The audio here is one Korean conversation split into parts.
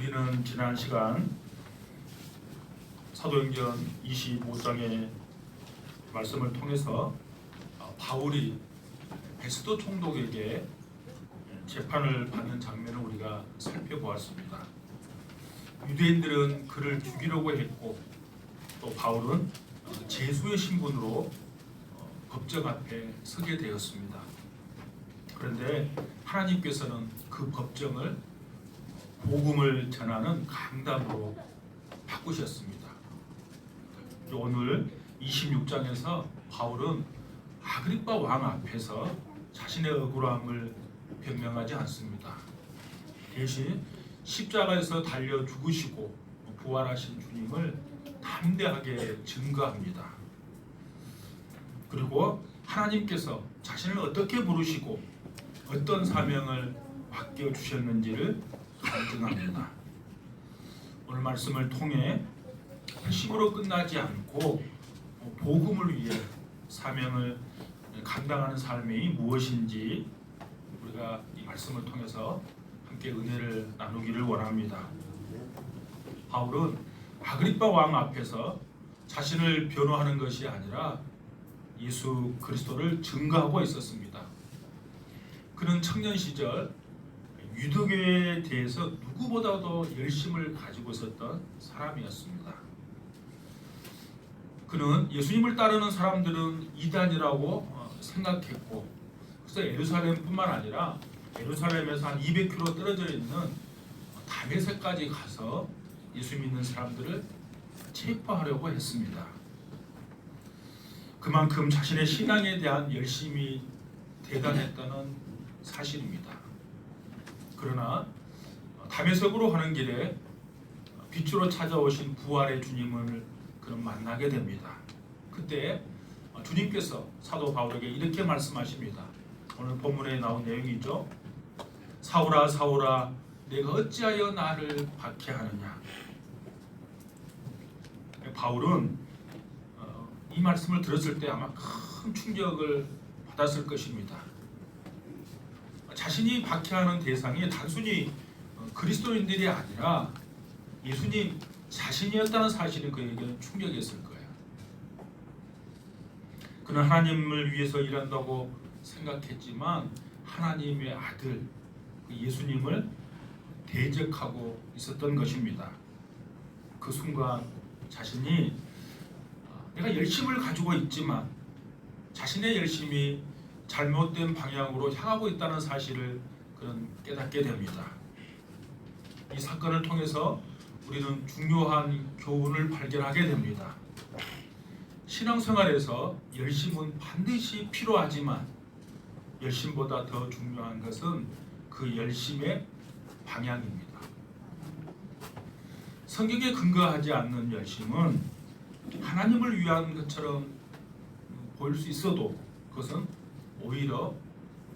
우리는 지난 시간 사도행전 25장의 말씀을 통해서 바울이 베스도 총독에게 재판을 받는 장면을 우리가 살펴보았습니다. 유대인들은 그를 죽이려고 했고 또 바울은 제수의 신분으로 법정 앞에 서게 되었습니다. 그런데 하나님께서는 그 법정을 복음을 전하는 강단으로 바꾸셨습니다. 오늘 26장에서 바울은 아그리빠 왕 앞에서 자신의 억울함을 변명하지 않습니다. 대신 십자가에서 달려 죽으시고 부활하신 주님을 담대하게 증거합니다. 그리고 하나님께서 자신을 어떻게 부르시고 어떤 사명을 맡겨주셨는지를 간증합니다. 오늘 말씀을 통해 힘으로 끝나지 않고 복음을 위해 사명을 감당하는 삶이 무엇인지 우리가 이 말씀을 통해서 함께 은혜를 나누기를 원합니다. 바울은 아그리빠 왕 앞에서 자신을 변호하는 것이 아니라 예수 그리스도를 증거하고 있었습니다. 그는 청년 시절 유대교에 대해서 누구보다도 열심을 가지고 있었던 사람이었습니다. 그는 예수님을 따르는 사람들은 이단이라고 생각했고, 그래서 예루살렘뿐만 아니라 예루살렘에서 한 200km 떨어져 있는 다메섹까지 가서 예수 믿는 사람들을 체포하려고 했습니다. 그만큼 자신의 신앙에 대한 열심이 대단했다는 사실입니다. 그러나 다메섹으로 가는 길에 빛으로 찾아오신 부활의 주님을 그는 만나게 됩니다. 그때 주님께서 사도 바울에게 이렇게 말씀하십니다. 오늘 본문에 나온 내용이죠. 사울아 사울아 내가 어찌하여 나를 박해하느냐. 바울은 이 말씀을 들었을 때 아마 큰 충격을 받았을 것입니다. 자신이 박해하는 대상이 단순히 그리스도인들이 아니라 예수님 자신이었다는 사실이 그에게는 충격이었을 거예요. 그는 하나님을 위해서 일한다고 생각했지만 하나님의 아들 예수님을 대적하고 있었던 것입니다. 그 순간 자신이 내가 열심을 가지고 있지만 자신의 열심이 잘못된 방향으로 향하고 있다는 사실을 그는 깨닫게 됩니다. 이 사건을 통해서 우리는 중요한 교훈을 발견하게 됩니다. 신앙생활에서 열심은 반드시 필요하지만 열심보다 더 중요한 것은 그 열심의 방향입니다. 성경에 근거하지 않는 열심은 하나님을 위한 것처럼 보일 수 있어도 그것은 오히려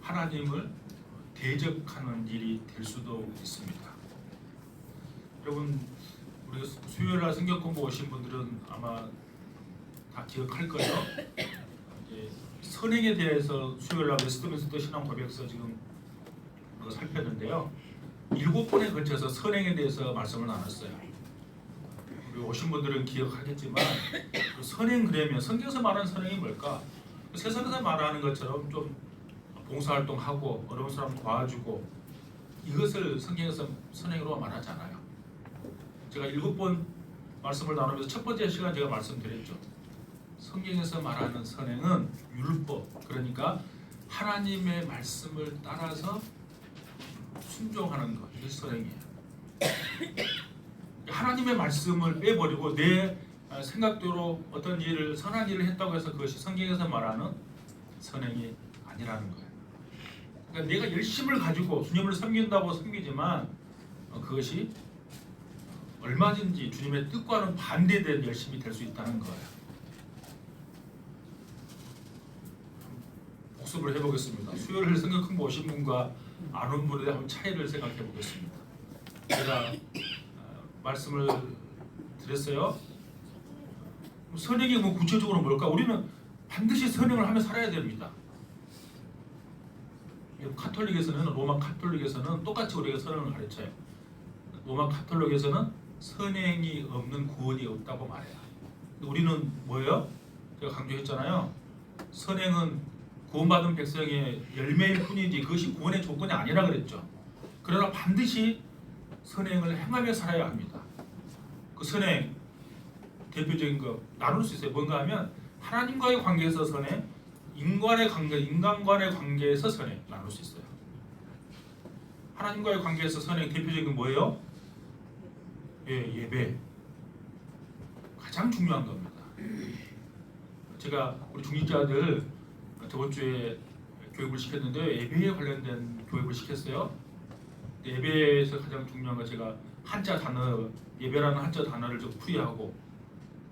하나님을 대적하는 일이 될 수도 있습니다. 여러분 우리가 수요일날 성경 공부 오신 분들은 아마 다 기억할 거예요. 선행에 대해서 수요일날 웨스트민스터 신앙 고백서 지금 살폈는데요. 7번에 걸쳐서 선행에 대해서 말씀을 나눴어요. 우리 오신 분들은 기억하겠지만 그 선행 그러면 성경에서 말하는 선행이 뭘까? 세상에서 말하는 것처럼 좀 봉사활동하고 어려운 사람 도와주고 이것을 성경에서 선행으로 말하지 않아요. 제가 7번 말씀을 나누면서 첫 번째 시간 제가 말씀드렸죠. 성경에서 말하는 선행은 율법, 그러니까 하나님의 말씀을 따라서 순종하는 것, 이게 선행이에요. 하나님의 말씀을 빼버리고 내 생각대로 어떤 일을 선한 일을 했다고 해서 그것이 성경에서 말하는 선행이 아니라는 거예요. 그러니까 내가 열심을 가지고 주님을 섬긴다고 섬기지만 그것이 얼마든지 주님의 뜻과는 반대된 열심이 될 수 있다는 거예요. 복습을 해보겠습니다. 수요일 성경 공부 오신 분과 안 온 분에 한번 차이를 생각해 보겠습니다. 제가 말씀을 드렸어요. 선행이 뭐 구체적으로 뭘까? 우리는 반드시 선행을 하며 살아야 됩니다. 카톨릭에서는 로마 카톨릭에서는 똑같이 우리가 선행을 가르쳐요. 로마 카톨릭에서는 선행이 없는 구원이 없다고 말해요. 우리는 뭐예요? 제가 강조했잖아요. 선행은 구원받은 백성의 열매일 뿐이지 그것이 구원의 조건이 아니라 그랬죠. 그러나 반드시 선행을 행하며 살아야 합니다. 그 선행 대표적인 거 나눌 수 있어요. 뭔가 하면 하나님과의 관계에서 선행, 인간간의 관계에서 선행 나눌 수 있어요. 하나님과의 관계에서 선행 대표적인 건 뭐예요? 예배. 가장 중요한 겁니다. 제가 우리 중직자들 저번 주에 교육을 시켰는데 예배에 관련된 교육을 시켰어요. 예배에서 가장 중요한 건 제가 한자 단어, 예배라는 한자 단어를 좀 풀이하고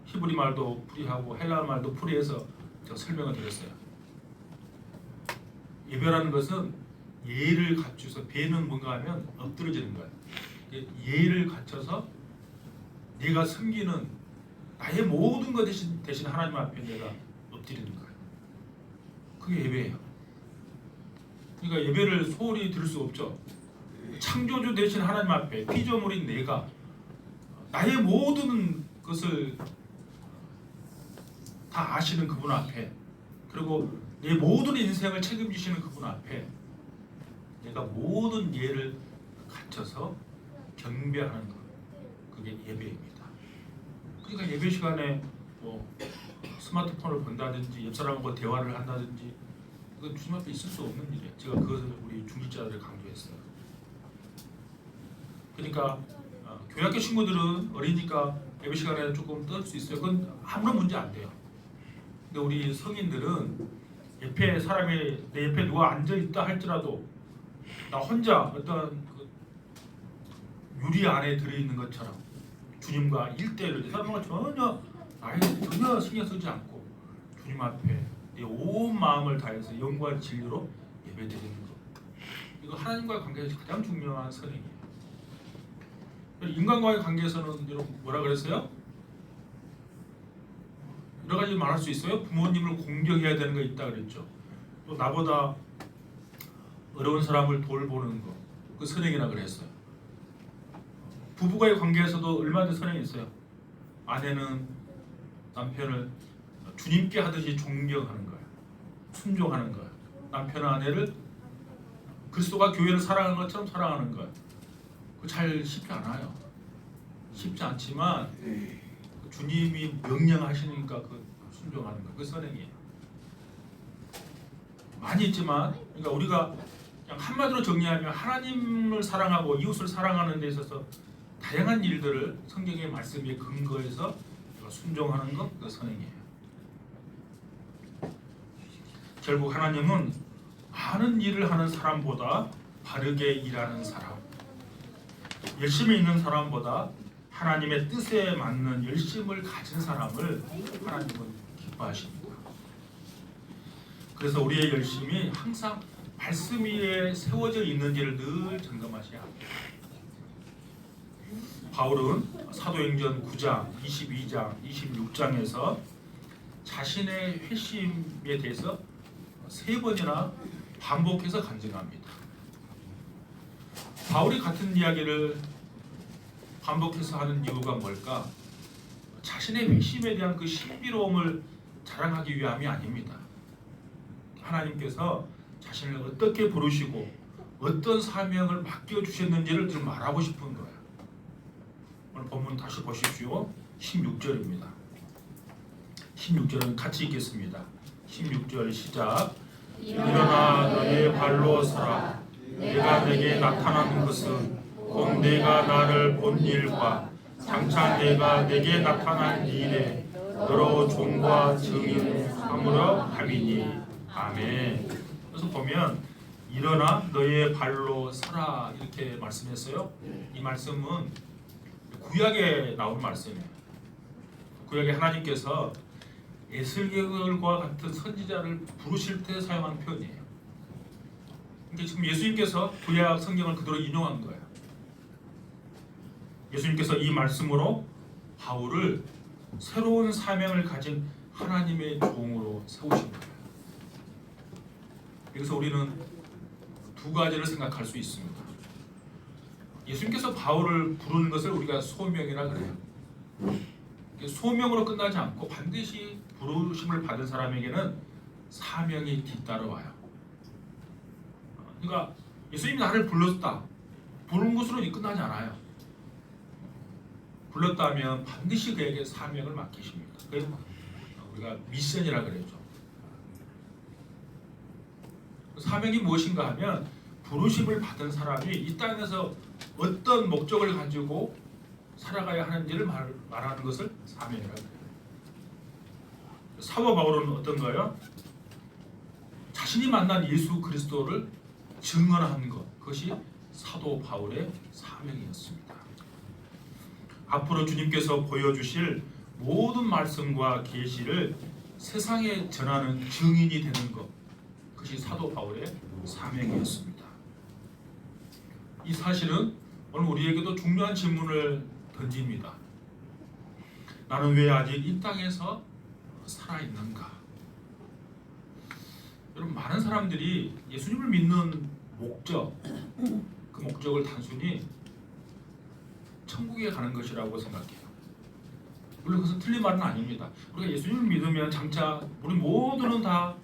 히브리 말도 풀이하고 헬라어 말도 풀이해서 제가 설명을 드렸어요. 예배라는 것은 예를 갖춰서, 배는 뭔가 하면 엎드러지는 거예요. 예를 갖춰서 내가 섬기는 나의 모든 것 대신 하나님 앞에 내가 엎드리는 거예요. 그게 예배예요. 그러니까 예배를 소홀히 드릴 수 없죠. 창조주 대신 하나님 앞에 피조물인 내가 나의 모든 것을 다 아시는 그분 앞에, 그리고 내 모든 인생을 책임지시는 그분 앞에 내가 모든 예를 갖춰서 경배하는 것, 그게 예배입니다. 그러니까 예배 시간에 뭐 스마트폰을 본다든지 옆 사람하고 대화를 한다든지 그건 주님 앞에 있을 수 없는 일이에요. 제가 그것을 우리 중직자들을 강조했어요. 그러니까 교회학교 친구들은 어리니까 예배 시간에 조금 떨 수 있어요. 그건 아무런 문제 안 돼요. 근데 우리 성인들은 옆에 사람이 내 옆에 누가 앉아 있다 할지라도 나 혼자 어떤 그 유리 안에 들어 있는 것처럼 주님과 1대1로 사람과 전혀 신경 쓰지 않고 주님 앞에 내 온 마음을 다해서 영과 진리로 예배드리는 것, 이거 하나님과의 관계에서 가장 중요한 선행이에요. 인간과의 관계에서는 여러분 뭐라 그랬어요? 여러 가지 말할 수 있어요. 부모님을 공경해야 되는 거 있다 그랬죠. 또 나보다 어려운 사람을 돌보는 거, 그 선행이라 그랬어요. 부부와의 관계에서도 얼마나 선행이 있어요. 아내는 남편을 주님께 하듯이 존경하는 거예요. 순종하는 거예요. 남편은 아내를 그리스도가 교회를 사랑하는 것처럼 사랑하는 거예요. 그 잘 쉽지 않아요. 쉽지 않지만 주님이 명령하시니까 그 순종하는 거, 그 선행이에요. 많이 있지만, 그러니까 우리가 그냥 한마디로 정리하면 하나님을 사랑하고 이웃을 사랑하는 데 있어서 다양한 일들을 성경의 말씀에 근거해서 순종하는 것, 그 선행이에요. 결국 하나님은 많은 일을 하는 사람보다 바르게 일하는 사람, 열심히 있는 사람보다 하나님의 뜻에 맞는 열심을 가진 사람을 하나님은 기뻐하십니다. 그래서 우리의 열심이 항상 말씀 위에 세워져 있는지를 늘 점검하셔야 합니다. 바울은 사도행전 9장, 22장, 26장에서 자신의 회심에 대해서 3번이나 반복해서 간증합니다. 바울이 같은 이야기를 반복해서 하는 이유가 뭘까? 자신의 회심에 대한 그 신비로움을 자랑하기 위함이 아닙니다. 하나님께서 자신을 어떻게 부르시고 어떤 사명을 맡겨주셨는지를 좀 말하고 싶은 거예요. 오늘 본문 다시 보십시오. 16절입니다. 16절은 같이 읽겠습니다. 16절 시작. 일어나 너의 발로 서라. 내가 내게 나타난 것은 곧 내가 나를 본 일과 장차 내가 내게 나타난 일에 너로 종과 증인을 삼으려 함이니. 아멘. 그래서 보면 일어나 너의 발로 서라 이렇게 말씀했어요. 이 말씀은 구약에 나온 말씀이에요. 구약에 하나님께서 에스겔과 같은 선지자를 부르실 때 사용한 표현이에요. 그러니까 지금 예수님께서 구약 성경을 그대로 인용한 거예요. 예수님께서 이 말씀으로 바울을 새로운 사명을 가진 하나님의 종으로 세우신 거예요. 여기서 우리는 두 가지를 생각할 수 있습니다. 예수님께서 바울을 부르는 것을 우리가 소명이라 그래요. 소명으로 끝나지 않고 반드시 부르심을 받은 사람에게는 사명이 뒤따라와요. 그러니까 예수님이 나를 불렀다. 부른 것으로 끝나지 않아요. 불렀다면 반드시 그에게 사명을 맡기십니다. 그래서 우리가 미션이라 그러죠. 사명이 무엇인가 하면 부르심을 받은 사람이 이 땅에서 어떤 목적을 가지고 살아가야 하는지를 말하는 것을 사명이라고 해요. 사도 바울은 어떤가요? 자신이 만난 예수 그리스도를 증언하는 것, 그것이 사도 바울의 사명이었습니다. 앞으로 주님께서 보여주실 모든 말씀과 계시를 세상에 전하는 증인이 되는 것, 그것이 사도 바울의 사명이었습니다. 이 사실은 오늘 우리에게도 중요한 질문을 던집니다. 나는 왜 아직 이 땅에서 살아있는가? 여러분, 많은 사람들이 예수님을 믿는 목적, 그 목적을 단순히 천국에 가는 것이라고 생각해요. 물론 그것은 틀린 말은 아닙니다. 우리가 예수님을 믿으면 장차 우리 모두는 다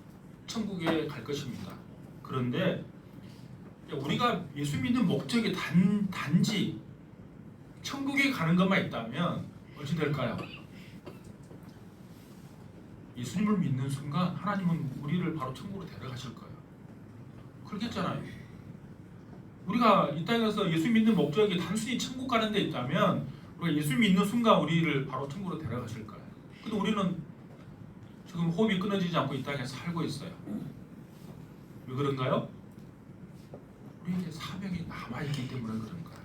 천국에 갈 것입니다. 그런데 우리가 예수 믿는 목적이 단지 천국에 가는 것만 있다면 어찌 될까요? 예수님을 믿는 순간 하나님은 우리를 바로 천국으로 데려가실 거예요. 그렇겠잖아요. 우리가 이 땅에서 예수 믿는 목적이 단순히 천국 가는 데 있다면 우리가 예수 믿는 순간 우리를 바로 천국으로 데려가실 거예요. 근데 우리는 지금 호흡이 끊어지지 않고 이 땅에 살고 있어요. 왜 그런가요? 우리에게 사명이 남아있기 때문에 그런 거예요.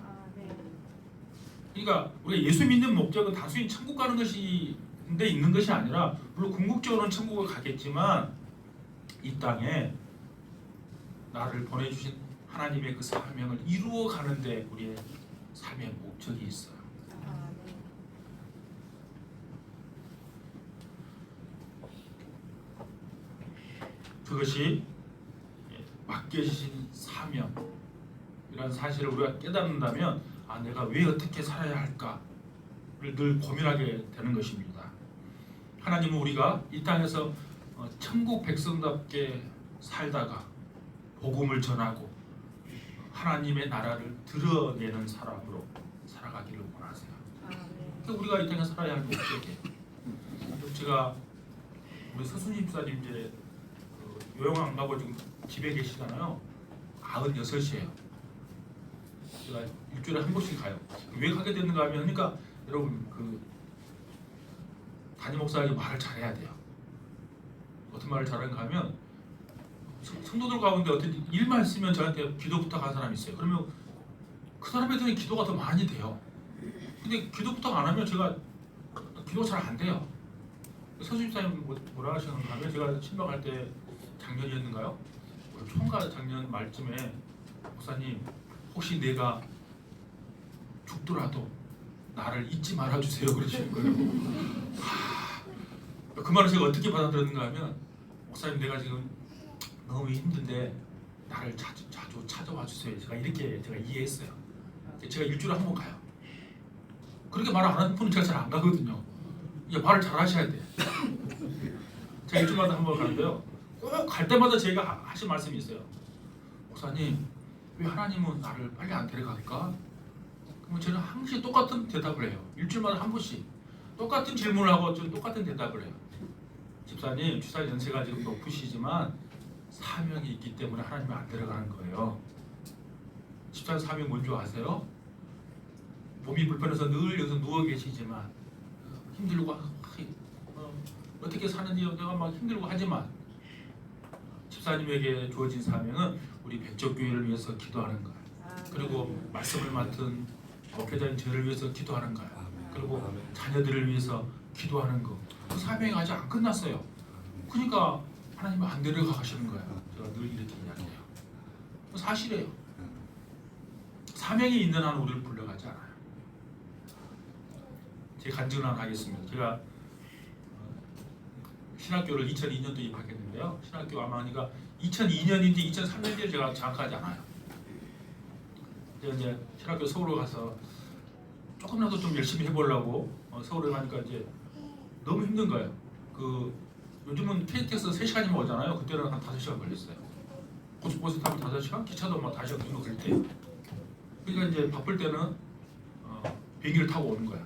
그러니까 우리가 예수 믿는 목적은 단순히 천국 가는 것이 데 있는 것이 아니라, 물론 궁극적으로는 천국을 가겠지만 이 땅에 나를 보내주신 하나님의 그 사명을 이루어 가는데 우리의 삶의 목적이 있어요. 그것이 맡겨주신 사명이라는 사실을 우리가 깨닫는다면, 내가 왜 어떻게 살아야 할까를 늘 고민하게 되는 것입니다. 하나님은 우리가 이 땅에서 천국 백성답게 살다가 복음을 전하고 하나님의 나라를 드러내는 사람으로 살아가기를 원하세요. 그러니까 우리가 이 땅에 살아야 할 목적이에요. 제가 우리 서순희 집사님 이제 요양 안 가고 지금 집에 계시잖아요. 96이에요. 제가 일주일에 한 번씩 가요. 왜 가게 됐는가 하면, 그러니까 여러분, 그 담임 목사에게 말을 잘해야 돼요. 어떤 말을 잘하는가 하면, 성도들 가운데 어떤 일만 있으면 저한테 기도 부탁하는 사람이 있어요. 그러면 그 사람에 대한 기도가 더 많이 돼요. 근데 기도 부탁 안 하면 제가 기도가 잘 안 돼요. 서주집사님 뭐라 하시는가 하면, 제가 신방할 때 작년이었는가요? 총각 작년 말쯤에, 목사님 혹시 내가 죽더라도 나를 잊지 말아주세요 그러시는 거예요. 그 말을 제가 어떻게 받아들였는가 하면, 목사님 내가 지금 너무 힘든데 나를 자주 찾아와 주세요. 제가 이해했어요. 제가 일주일에 한 번 가요. 그렇게 말 안 하는 분은 제가 잘 안 가거든요. 말을 잘 하셔야 돼. 제가 일주일마다 한 번 가는데요, 꼭 갈 때마다 제가 하신 말씀이 있어요. 목사님, 왜 하나님은 나를 빨리 안 데려갈까? 그러면 저는 항상 똑같은 대답을 해요. 일주일마다 한 번씩 똑같은 질문을 하고 저는 똑같은 대답을 해요. 집사님, 주사 연세가 지금 높으시지만 사명이 있기 때문에 하나님은 안 데려가는 거예요. 집사님 사명 뭔지 아세요? 몸이 불편해서 늘 여기서 누워 계시지만 힘들고 어떻게 사는지 내가 막 힘들고 하지만 집사님에게 주어진 사명은 우리 백적교회를 위해서 기도하는 거예요. 그리고 말씀을 맡은 목회자인 저를 위해서 기도하는 거예요. 그리고 자녀들을 위해서 기도하는 거. 그 사명이 아직 안 끝났어요. 그러니까 하나님은 안 데려가 가시는 거예요. 제가 늘 이렇게 이야기해요. 사실이에요. 사명이 있는 한 우리를 불러가지 않아요. 제 간증을 하나 하겠습니다. 제가 신학교를 2002년도에 입학했는데요. 신학교 아마 하니까 2002년인지 2003년인지 제가 정확하지 않아요. 이제 신학교 서울로 가서 조금이라도 좀 열심히 해보려고 서울에 가니까 이제 너무 힘든 거예요. 그 요즘은 KTX 3시간이면 오잖아요. 그때는 한 5시간 걸렸어요. 고속버스 타면 5시간, 기차도 막 5시간 정도 걸릴 때. 그러니까 이제 바쁠 때는 비행기를 타고 오는 거야.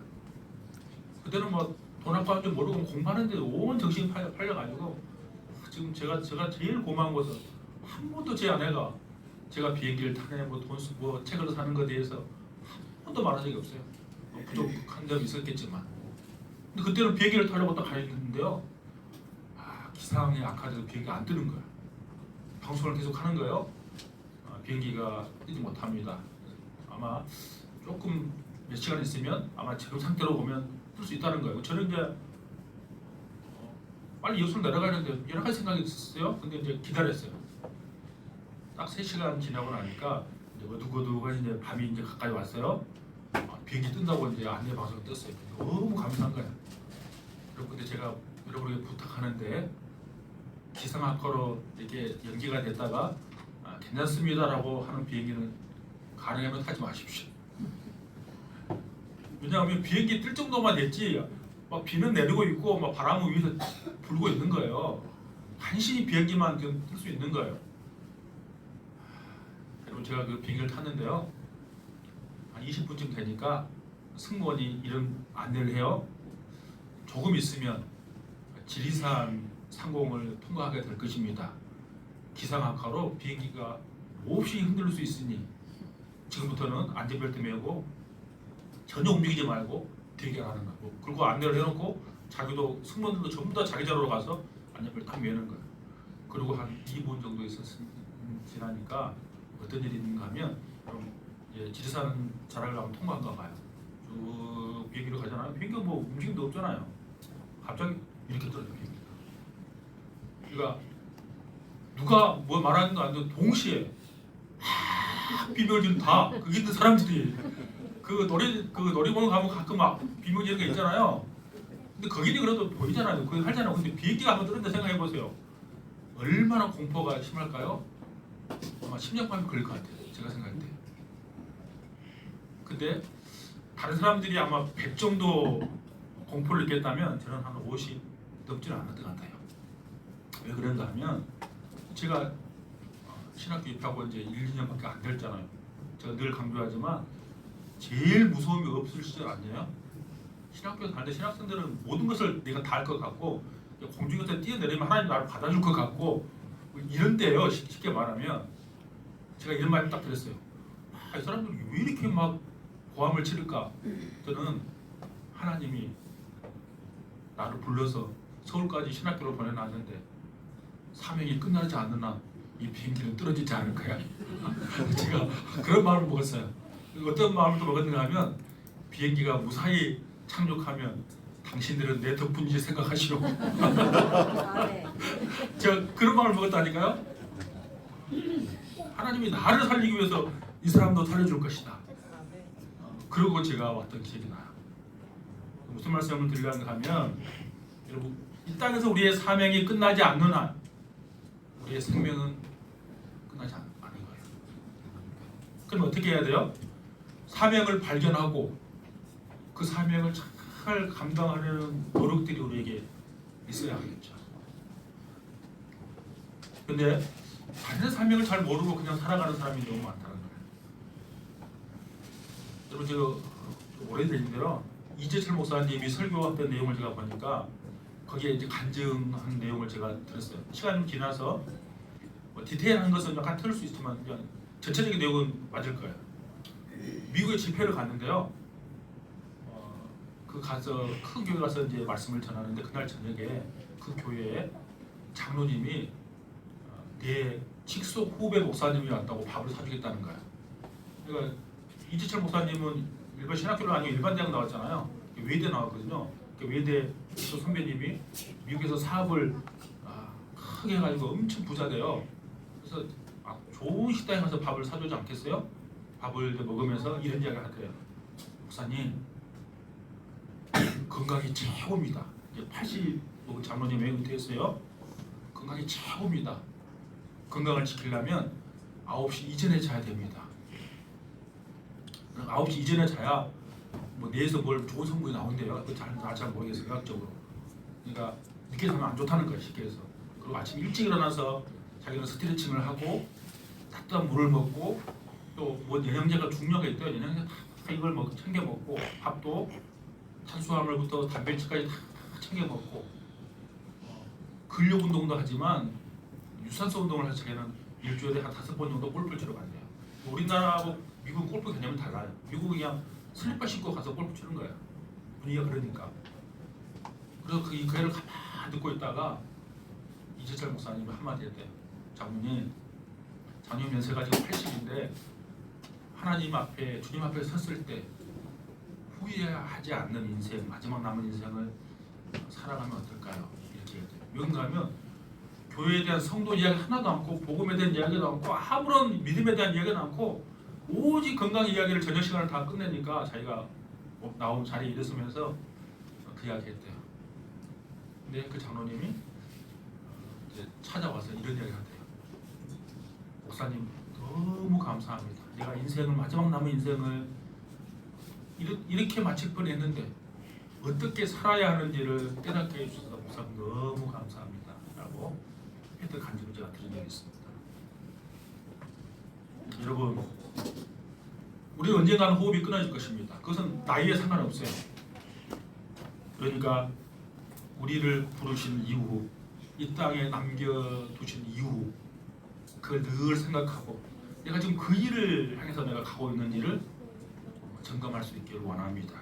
그때는 뭐 돈 아까운 줄 모르고 공부하는데 온 정신이 팔려가지고 지금 제가 제일 고마운 것은 한 번도 제 아내가 제가 비행기를 타네 뭐돈 쓰고 책을 사는 것에 대해서 한 번도 말한 적이 없어요. 부족한 점이 있었겠지만. 근데 그때는 비행기를 타려고 딱 가있는데요. 기상이 악화돼서 비행기가 안 뜨는 거야. 방송을 계속 하는 거예요. 비행기가 뜨지 못합니다. 아마 조금 몇 시간 있으면 아마 지금 상태로 보면 뜰 수 있다는 거예요. 저는 이제 빨리 여수로 내려가는데 여러 가지 생각이 있었어요. 근데 이제 기다렸어요. 딱 3시간 지나고 나니까 이제 어둑어둑한 이제 밤이 이제 가까이 왔어요. 비행기 뜬다고 이제 안내 방송이 떴어요. 너무 감사한 거예요. 그리고 근데 제가 여러분에게 부탁하는데 기상악화로 이렇게 연기가 됐다가 괜찮습니다라고 하는 비행기는 가능하면 타지 마십시오. 왜냐하면 비행기 뜰 정도만 됐지 막 비는 내리고 있고 막 바람은 위에서 불고 있는 거예요. 간신히 비행기만 뜰 수 있는 거예요. 그리고 제가 그 비행기를 탔는데요. 한 20분쯤 되니까 승무원이 이런 안내를 해요. 조금 있으면 지리산 상공을 통과하게 될 것입니다. 기상악화로 비행기가 몹시 흔들릴 수 있으니 지금부터는 안전벨트 매고 전혀 움직이지 말고 대기하는 거고, 그리고 안내를 해놓고 자기도 승무원들도 전부 다 자기 자리로 가서 안전벨트 딱 매는 거예요. 그리고 한 2분 정도 지나니까 어떤 일이 있는가 하면 지리산 자락을 한번 통과한가 봐요. 쭉 비행기로 가잖아요. 비행기가 뭐 움직임도 없잖아요. 갑자기 이렇게 떨어져요. 비행기가. 그러니까 누가 뭐 말하는 거 아니고 동시에 비명을 다 거기 있는 사람들이 그 놀이공원 가면 가끔 막 비명 지르는 게 있잖아요. 근데 거기는 그래도 보이잖아요. 거기 하잖아요. 근데 비행기가 한번 떨어진다 생각해 보세요. 얼마나 공포가 심할까요? 아마 심장마비 걸릴 것 같아요. 제가 생각할 때. 근데 다른 사람들이 아마 100 정도 공포를 느꼈다면 저는 한 50 넘지는 않을 것 같아요. 왜 그런가 하면 제가 신학교 입학하고 이제 1, 2년밖에 안 됐잖아요. 제가 늘 강조하지만 제일 무서움이 없을 시절 아니에요? 신학교 다닐 때 신학생들은 모든 것을 내가 다 할 것 같고 공중에서 뛰어내리면 하나님 나를 받아줄 것 같고 이런 때예요. 쉽게 말하면 제가 이런 말을 딱 들었어요. 이 사람들이 왜 이렇게 막 고함을 치를까? 저는 하나님이 나를 불러서 서울까지 신학교로 보내놨는데 사명이 끝나지 않는 한 이 비행기는 떨어지지 않을 거야. 제가 그런 마음을 먹었어요. 어떤 마음을 또 먹었는가 하면 비행기가 무사히 착륙하면 당신들은 내 덕분이지 생각하시오. 제가 그런 마음을 먹었다니까요. 하나님이 나를 살리기 위해서 이 사람도 살려줄 것이다. 그러고 제가 왔던 기억이 나요. 무슨 말씀을 드리려는가 하면 여러분 이 땅에서 우리의 사명이 끝나지 않는 한 우리의 생명은 끝나지 않는 거예요. 그럼 어떻게 해야 돼요? 사명을 발견하고 그 사명을 잘 감당하려는 노력들이 우리에게 있어야 하겠죠. 근데 자신의 사명을 잘 모르고 그냥 살아가는 사람이 너무 많다는 거예요. 여러분 제가 오래된 대로 이재철 목사님이 설교했던 내용을 제가 보니까 거기에 이제 간증한 내용을 제가 들었어요. 시간이 지나서 뭐 디테일한 것은 약간 틀릴 수 있지만 그냥 전체적인 내용은 맞을 거예요. 미국에 집회를 갔는데요. 그 가서 큰 교회 가서 이제 말씀을 전하는데 그날 저녁에 그 교회에 장로님이 내 직속 후배 목사님이 왔다고 밥을 사주겠다는 거예요. 그러니까 이지철 목사님은 일반 신학교를 아니고 일반 대학 나왔잖아요. 외대 나왔거든요. 외대 선배님이 미국에서 사업을 크게 해가지고 엄청 부자 돼요. 그래서 좋은 식당에 가서 밥을 사주지 않겠어요? 밥을 먹으면서 이런 이야기를 할 거예요. 목사님 건강이 최고입니다. 80 먹은 장로님이 은퇴했어요. 건강이 최고입니다. 건강을 지키려면 9시 이전에 자야 됩니다. 9시 이전에 자야 뭐 뇌에서 뭘 좋은 성분이 나온대요. 잘 모르겠어요, 의학적으로. 그러니까 늦게 자면 안 좋다는 거예요, 쉽게 해서. 그리고 아침 일찍 일어나서 자기는 스트레칭을 하고 따뜻한 물을 먹고 또 뭐 영양제가 중요하게 있대요. 영양제 다 이걸 챙겨 먹고 밥도 탄수화물부터 단백질까지 다 챙겨 먹고 근력 운동도 하지만 유산소 운동을 해서 자기는 일주일에 한 5번 정도 골프를 치러 간대요. 우리나라하고 미국 골프 개념이 달라요. 미국은 그냥 슬리퍼 신고 가서 골프 치는 거예요. 분위기가 그러니까. 그래서 그 애를 가만히 듣고 있다가 이재철 목사님이 한마디 했대요. 장로님 연세가 지금 80인데 하나님 앞에 주님 앞에 섰을 때 후회하지 않는 인생, 마지막 남은 인생을 살아가면 어떨까요? 이렇게 해야 돼요. 왜그런가 하면 교회에 대한 성도 이야기 하나도 않고 복음에 대한 이야기도 않고 아무런 믿음에 대한 이야기도 않고 오직 건강 이야기를 저녁 시간을 다 끝내니까 자기가 나온 자리에 일어서면서 그 이야기 했대요. 근데 그 장로님이 이제 찾아와서 이런 이야기 한대요. 목사님 너무 감사합니다. 내가 인생을 마지막 남은 인생을 이렇게 마칠 뻔했는데 어떻게 살아야 하는지를 깨닫게 해주셔서 목사님 너무 감사합니다 라고 했던 간증을 제가 들은 적이 있습니다. 여러분 우리는 언젠가는 호흡이 끊어질 것입니다. 그것은 나이에 상관없어요. 그러니까 우리를 부르신 이후 이 땅에 남겨두신 이후 그걸 늘 생각하고 내가 지금 그 일을 향해서 내가 가고 있는 일을 점검할 수 있기를 원합니다.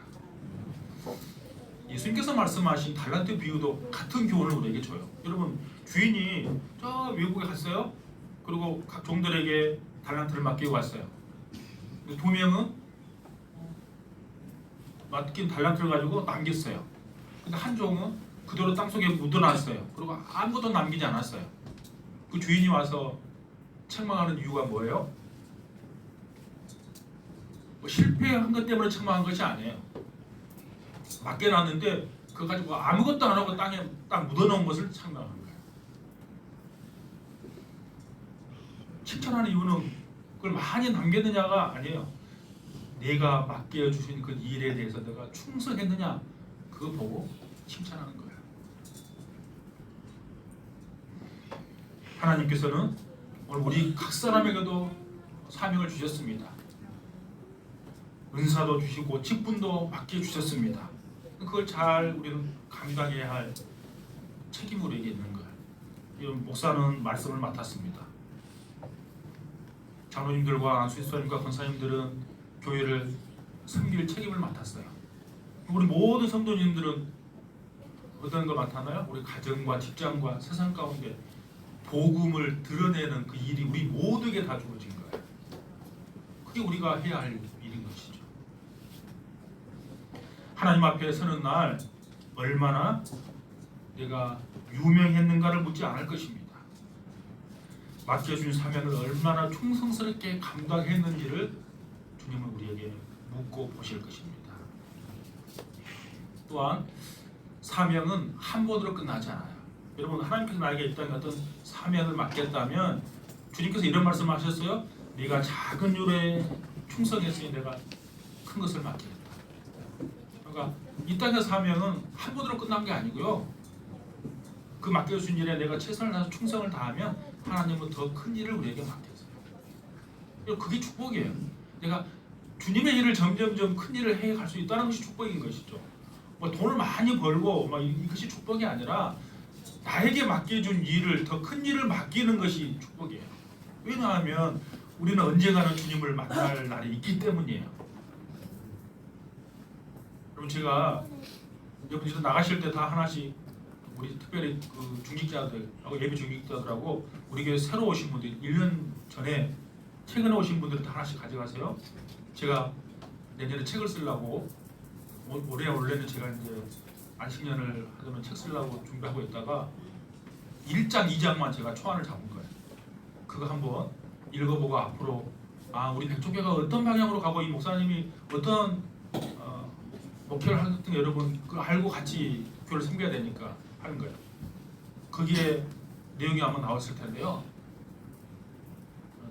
예수님께서 말씀하신 달란트 비유도 같은 교훈을 우리에게 줘요. 여러분 주인이 저 외국에 갔어요. 그리고 각 종들에게 달란트를 맡기고 갔어요. 2명은 맡긴 달란트를 가지고 남겼어요. 근데 한 종은 그대로 땅속에 묻어놨어요. 그리고 아무것도 남기지 않았어요. 그 주인이 와서 책망하는 이유가 뭐예요? 뭐 실패한 것 때문에 책망한 것이 아니에요. 맡겨놨는데 그거 가지고 아무것도 안 하고 땅에 딱 묻어놓은 것을 책망하는 거예요. 칭찬하는 이유는 그걸 많이 남겼느냐가 아니에요. 내가 맡겨주신 그 일에 대해서 내가 충성했느냐 그거 보고 칭찬하는 거예요. 하나님께서는 오늘 우리 각 사람에게도 사명을 주셨습니다. 은사도 주시고 직분도 맡겨주셨습니다. 그걸 잘 우리는 감당해야 할 책임이 우리에게 있는 거예요. 이 목사는 말씀을 맡았습니다. 장로님들과 수의사님과 권사님들은 교회를 섬길 책임을 맡았어요. 우리 모든 성도님들은 어떤 거 맡았나요? 우리 가정과 직장과 세상 가운데 복음을 드러내는 그 일이 우리 모두에게 다 주어진 거예요. 그게 우리가 해야 할 일인 것이죠. 하나님 앞에 서는 날 얼마나 내가 유명했는가를 묻지 않을 것입니다. 맡겨준 사명을 얼마나 충성스럽게 감당했는지를 주님은 우리에게 묻고 보실 것입니다. 또한 사명은 한 번으로 끝나지 않아요. 여러분 하나님께서 나에게 이 땅에 어떤 사명을 맡겼다면 주님께서 이런 말씀을 하셨어요. 네가 작은 일에 충성했으니 내가 큰 것을 맡기겠다. 그러니까 이 땅의 사명은 한 번으로 끝난 게 아니고요. 그 맡겨주신 일에 내가 최선을 다해서 충성을 다하면 하나님은 더 큰 일을 우리에게 맡겼어요. 그게 축복이에요. 내가 주님의 일을 점점점 큰 일을 해갈 수 있다는 것이 축복인 것이죠. 뭐 돈을 많이 벌고 막 이것이 축복이 아니라 나에게 맡겨준 일을 더 큰 일을 맡기는 것이 축복이에요. 왜냐하면 우리는 언젠가는 주님을 만날 날이 있기 때문이에요. 그럼 제가 여러분들 나가실 때 다 하나씩 우리 특별히 그 중직자들하고 예비 중직자들하고 우리 교회 새로 오신 분들 1년 전에 최근에 오신 분들은 다 하나씩 가져가세요. 제가 내년에 책을 쓰려고 원래는 제가 이제 안식년을 하려면 책 쓰려고 준비하고 있다가 1장 2장만 제가 초안을 잡은 거예요. 그거 한번 읽어보고 앞으로 우리 백조교가 어떤 방향으로 가고 이 목사님이 어떤 목표를 하든 여러분 그걸 알고 같이 교회를 섬겨야 되니까 하는 거예요. 거기에 내용이 아마 나왔을 텐데요.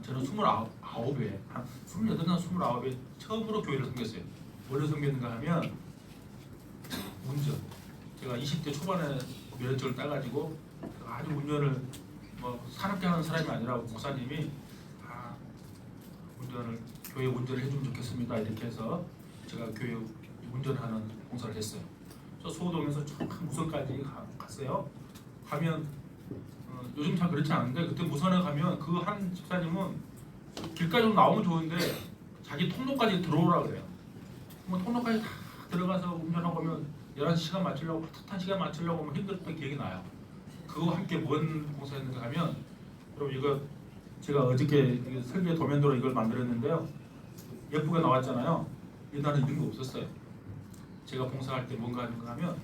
저는 29에 한 28나 29에 처음으로 교회를 섬겼어요. 원래 섬겼는가 하면 운전. 제가 20대 초반에 면허증을 따가지고 아주 운전을 뭐 사납게 하는 사람이 아니라 목사님이 운전을 교회 운전을 해주면 좋겠습니다 이렇게 해서 제가 교회 운전하는 봉사를 했어요. 저 소호동에서 저 무선까지 갔어요. 가면 요즘 잘 그렇지 않은데 그때 무선에 가면 그 한 집사님은 길까지 좀 나오면 좋은데 자기 통로까지 들어오라 그래요. 뭐 통로까지 다 들어가서 운전하고 오면 11시간 맞추려고 탓한 시간 맞추려고 하면 힘들었던 기억이 나요. 그거 함께 뭔 봉사했는가 하면 여러분 이거 제가 어저께 설계 도면도로 이걸 만들었는데요. 예쁘게 나왔잖아요. 옛날에 이런 거 없었어요. 제가 봉사할 때 뭔가 하면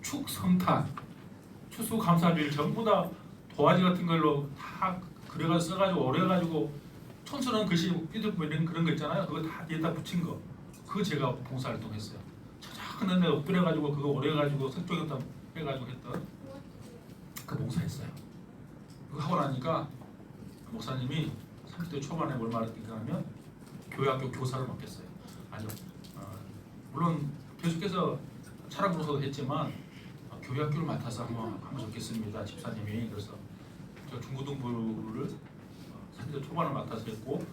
축성탄, 추수감사일 전부 다 도화지 같은 걸로 다 그려가지고 써가지고 오래가지고 촌스러운 글씨 삐뚤삐뚤 그런 거 있잖아요. 그거 다 뒤에다 붙인 거. 그거 제가 봉사활동했어요. 작은 데 엎드려가지고 그거 오래가지고 석조경담 해가지고 했던 그 봉사했어요. 그거 하고 나니까 목사님이 30대 초반에 뭘 말했는가 하면 교회학교 교사를 맡겼어요. 아니요. 물론 계속해서 차량공사도 했지만 교회학교를 맡아서 하면 좋겠습니다. 집사님이. 그래서 제가 중고등부를 30대 초반을 맡아서 했고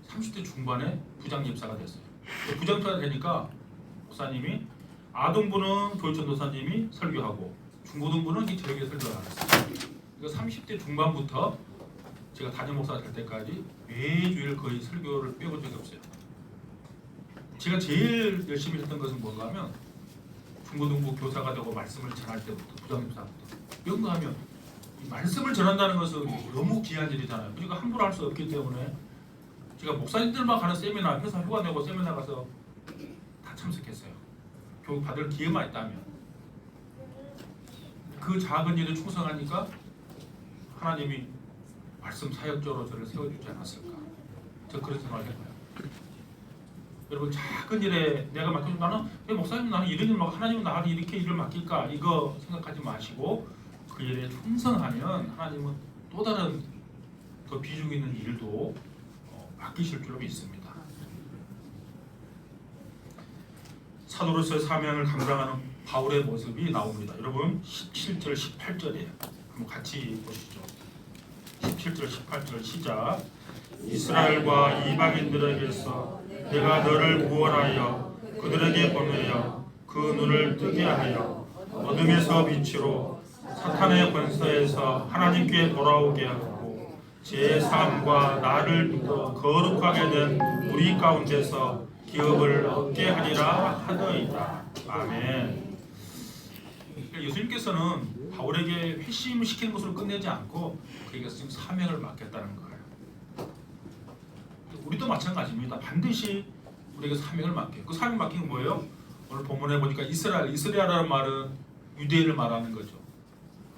30대 중반에 부장집사가 됐어요. 부장집사가 되니까 목사님이 아동부는 교육전도사님이 설교하고 중고등부는 저에게 설교를 하셨어요. 그러니까 30대 중반부터 제가 담임 목사가 될 때까지 매주일 거의 설교를 빼본 적이 없어요. 제가 제일 열심히 했던 것은 뭔가 하면 중고등부 교사가 되고 말씀을 전할 때부터 부장집사부터 뭔가 하면 이 말씀을 전한다는 것은 너무 귀한 일이잖아요. 우리가 함부로 할 수 없기 때문에 제가 목사님들만 가는 세미나 회사 휴가 내고 세미나 가서 다 참석했어요. 교육 받을 기회만 있다면 그 작은 일에 충성하니까 하나님이 말씀 사역자로 저를 세워주지 않았을까. 저 그런 생각을 해봐요. 여러분 작은 일에 내가 맡겨준 나는 왜 목사님 나는 이런 일 막 하나님은 나한테 이렇게 일을 맡길까 이거 생각하지 마시고 그 일에 충성하면 하나님은 또 다른 더 비중 있는 일도 맡기실 줄로 믿습니다. 사도로서의 사명을 감당하는 바울의 모습이 나옵니다. 여러분 17절 18절이에요. 한번 같이 보시죠. 17절 18절 시작. 이스라엘과 이방인들에게서 내가 너를 구원하여 그들에게 보내어 그 눈을 뜨게 하여 어둠에서 빛으로 사탄의 권세에서 하나님께 돌아오게 하고 제 삶과 나를 믿어 거룩하게 된 우리 가운데서 기업을 얻게 하리라 하더이다. 아멘. 예수님께서는 바울에게 회심시키는 것으로 끝내지 않고 그에게 지금 사명을 맡겼다는 거예요. 우리도 마찬가지입니다. 반드시 우리에게 사명을 맡겨요. 그 사명 맡긴 건 뭐예요? 오늘 본문에 보니까 이스라엘이라는 말은 유대인을 말하는 거죠.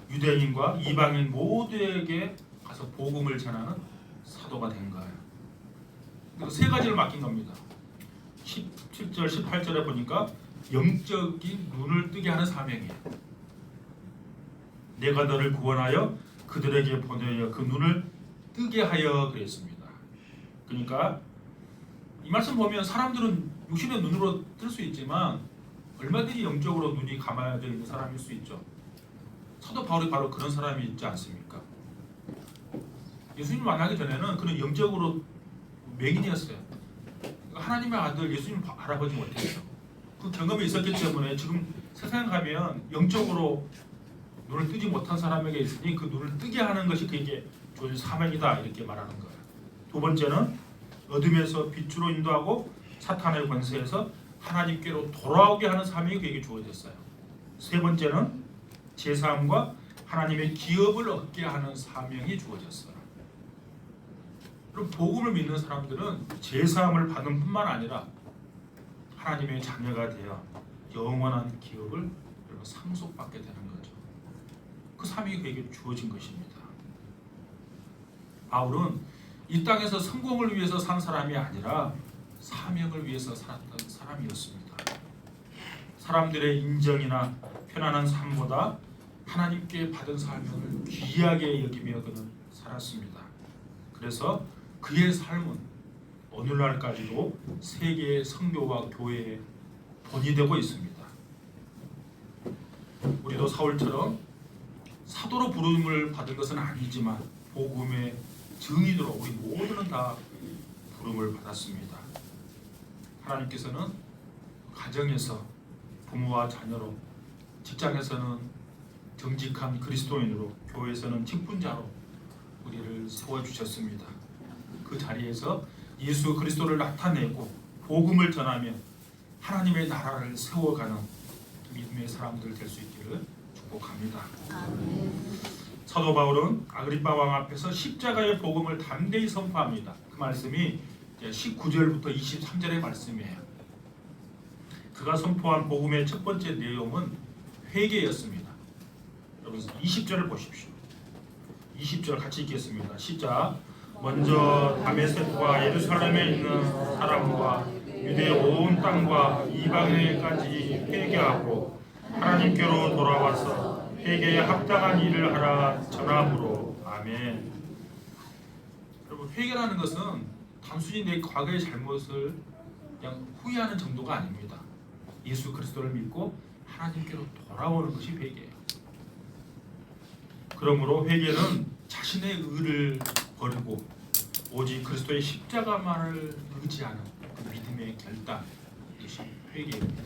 유대인과 이방인 모두에게 가서 복음을 전하는 사도가 된 거예요. 세 가지를 맡긴 겁니다. 17절 18절에 보니까 영적인 눈을 뜨게 하는 사명이에요. 내가 너를 구원하여 그들에게 보내어 그 눈을 뜨게 하여 그랬습니다. 그러니까 이 말씀 보면 사람들은 육신의 눈으로 뜰 수 있지만 얼마든지 영적으로 눈이 감아져 있는 사람일 수 있죠. 사도 바울이 바로 그런 사람이 있지 않습니까? 예수님 만나기 전에는 그는 영적으로 맹인이었어요. 하나님의 아들 예수님 알아보지 못했죠. 그 경험이 있었기 때문에 지금 세상에 가면 영적으로 눈을 뜨지 못한 사람에게 있으니 그 눈을 뜨게 하는 것이 그에게 주어진 사명이다 이렇게 말하는 거예요. 두 번째는 어둠에서 빛으로 인도하고 사탄의 권세에서 하나님께로 돌아오게 하는 사명이 그에게 주어졌어요. 세 번째는 제사함과 하나님의 기업을 얻게 하는 사명이 주어졌어요. 그럼 복음을 믿는 사람들은 제사함을 받는 뿐만 아니라 하나님의 자녀가 되어 영원한 기업을 상속받게 되는 거죠. 그 사명이 그에게 주어진 것입니다. 바울은 이 땅에서 성공을 위해서 산 사람이 아니라 사명을 위해서 살았던 사람이었습니다. 사람들의 인정이나 편안한 삶보다 하나님께 받은 사명을 귀하게 여기며 그는 살았습니다. 그래서 그의 삶은 오늘날까지도 세계의 선교와 교회의 본이 되고 있습니다. 우리도 사울처럼 사도로 부름을 받은 것은 아니지만 복음의 증인으로 우리 모두는 다 부름을 받았습니다. 하나님께서는 가정에서 부모와 자녀로, 직장에서는 정직한 그리스도인으로, 교회에서는 직분자로 우리를 세워주셨습니다. 그 자리에서 예수 그리스도를 나타내고 복음을 전하며 하나님의 나라를 세워가는 믿음의 사람들 될 수 있기를 축복합니다. 사도 바울은 아그리파 왕 앞에서 십자가의 복음을 담대히 선포합니다. 그 말씀이 19절부터 23절의 말씀이에요. 그가 선포한 복음의 첫 번째 내용은 회개였습니다. 여러분 20절을 보십시오. 20절 같이 읽겠습니다. 시작. 먼저 다메섹과 예루살렘에 있는 사람과 유대 온 땅과 이방에까지 회개하고 하나님께로 돌아와서 회개에 합당한 일을 하라 전함으로. 아멘. 여러분 회개라는 것은 단순히 내 과거의 잘못을 그냥 후회하는 정도가 아닙니다. 예수 그리스도를 믿고 하나님께로 돌아오는 것이 회개예요. 그러므로 회개는 자신의 의를 버리고 오직 그리스도의 십자가만을 의지하는 그 믿음의 결단, 이것이 회개입니다.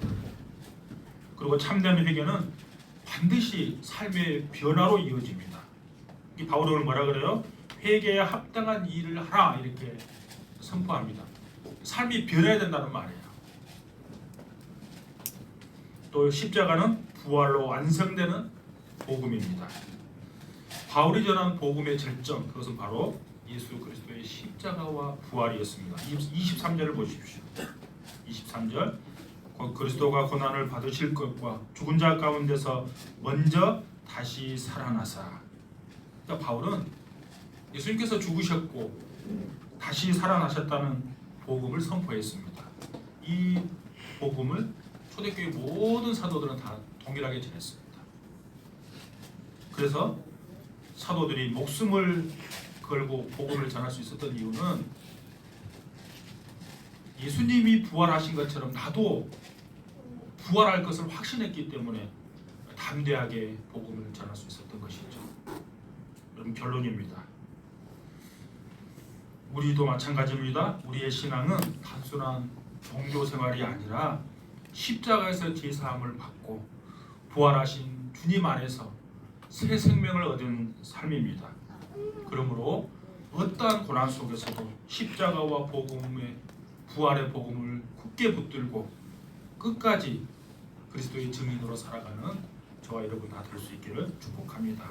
그리고 참된 회개는 반드시 삶의 변화로 이어집니다. 이 바울이 오늘 뭐라 그래요? 회개에 합당한 일을 하라 이렇게 선포합니다. 삶이 변해야 된다는 말이에요. 또 십자가는 부활로 완성되는 복음입니다. 바울이 전한 복음의 절정, 그것은 바로 예수 그리스도의 십자가와 부활이었습니다. 23절을 보십시오. 23절. 그리스도가 고난을 받으실 것과 죽은 자 가운데서 먼저 다시 살아나사. 그러니까 바울은 예수님께서 죽으셨고 다시 살아나셨다는 복음을 선포했습니다. 이 복음을 초대교회 모든 사도들은 다 동일하게 전했습니다. 그래서 사도들이 목숨을 걸고 복음을 전할 수 있었던 이유는 예수님이 부활하신 것처럼 나도 부활할 것을 확신했기 때문에 담대하게 복음을 전할 수 있었던 것이죠. 여러분 결론입니다. 우리도 마찬가지입니다. 우리의 신앙은 단순한 종교 생활이 아니라 십자가에서 제사함을 받고 부활하신 주님 안에서 새 생명을 얻은 삶입니다. 그러므로 어떠한 고난 속에서도 십자가와 복음의 부활의 복음을 굳게 붙들고 끝까지 그리스도의 증인으로 살아가는 저와 여러분 다 될 수 있기를 축복합니다.